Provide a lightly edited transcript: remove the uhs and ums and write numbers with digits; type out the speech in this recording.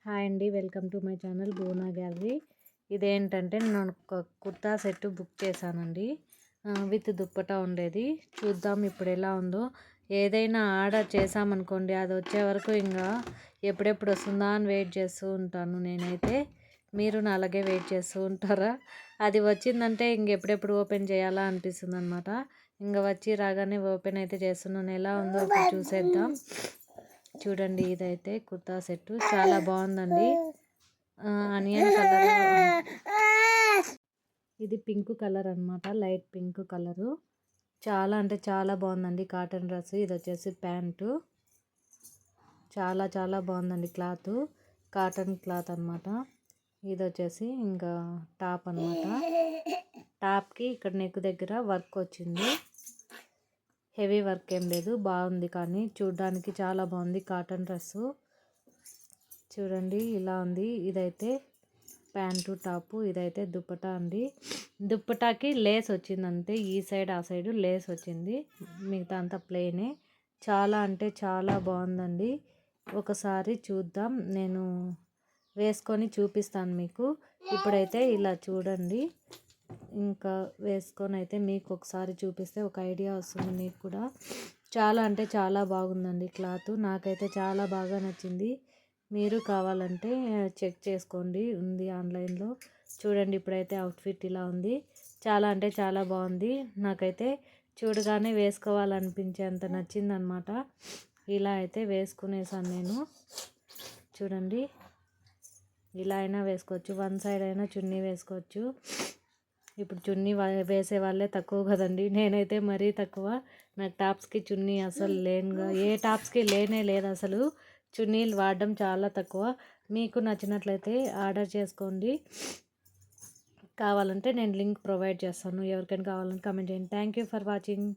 Hi అండి, welcome to my channel Bhuvana gallery. ఇదేంటంటే నేను ఒక కుర్తా సెట్ బుక్ చేశానండి, విత్ దుప్పటా ఉండేది. చూద్దాం ఇప్పుడు ఎలా ఉందో. ఏదైనా ఆర్డర్ చేసామనుకోండి, అది వచ్చే వరకు ఇంకా ఎప్పుడెప్పుడు వస్తుందా అని వెయిట్ చేస్తూ ఉంటాను నేనైతే. మీరు నా అలాగే వెయిట్ చేస్తూ ఉంటారా? అది వచ్చిందంటే ఇంకెప్పుడెప్పుడు ఓపెన్ చేయాలా అనిపిస్తుంది అనమాట. ఇంకా వచ్చి రాగానే ఓపెన్ అయితే చేస్తున్నాను. ఎలా ఉందో ఇప్పుడు చూసేద్దాం. చూడండి, ఇదైతే కుర్తా సెట్ చాలా బాగుందండి. ఆనియన్ కలర్, ఇది పింక్ కలర్ అనమాట, లైట్ పింక్ కలరు. చాలా అంటే చాలా బాగుందండి. Cotton dress. ఇది వచ్చేసి ప్యాంటు. చాలా చాలా బాగుందండి. క్లాత్ కాటన్ క్లాత్ అనమాట. ఇది వచ్చేసి ఇంకా టాప్ అనమాట. టాప్కి ఇక్కడ నెక్ దగ్గర వర్క్ వచ్చింది. హెవీ వర్క్ ఏం లేదు, బాగుంది. కానీ చూడడానికి చాలా బాగుంది. కాటన్ డ్రెస్సు చూడండి ఇలా ఉంది. ఇదైతే ప్యాంటు టాపు, ఇదైతే దుప్పటా అండి. దుప్పటాకి లేస్ వచ్చింది అంతే. ఈ సైడ్ ఆ సైడ్ లేస్ వచ్చింది, మిగతా అంతా ప్లెయినే. చాలా అంటే చాలా బాగుందండి. ఒకసారి చూద్దాం, నేను వేసుకొని చూపిస్తాను మీకు. ఇప్పుడైతే ఇలా చూడండి, ఇంకా వేసుకొని అయితే మీకు ఒకసారి చూపిస్తే ఒక ఐడియా వస్తుంది మీకు కూడా. చాలా అంటే చాలా బాగుందండి క్లాత్. నాకైతే చాలా బాగా నచ్చింది. మీరు కావాలంటే చెక్ చేసుకోండి, ఉంది ఆన్లైన్లో. చూడండి, ఇప్పుడైతే అవుట్ఫిట్ ఇలా ఉంది. చాలా అంటే చాలా బాగుంది. నాకైతే చూడగానే వేసుకోవాలనిపించేంత నచ్చిందనమాట. ఇలా అయితే వేసుకునేసాను నేను. చూడండి, ఇలా అయినా వేసుకోవచ్చు, వన్ సైడ్ అయినా చున్నీ వేసుకోవచ్చు. ఇప్పుడు చున్నీ వేసే వాళ్ళే తక్కువ కదండి, నేనైతే మరీ తక్కువ. నాకు టాప్స్కి చున్నీ అసలు లేనుగా, ఏ టాప్స్కి లేనే లేదు అసలు. చున్నీలు వాడడం చాలా తక్కువ. మీకు నచ్చినట్లయితే ఆర్డర్ చేసుకోండి. కావాలంటే నేను లింక్ ప్రొవైడ్ చేస్తాను. ఎవరికైనా కావాలంటే కామెంట్ చేయండి. Thank you for watching.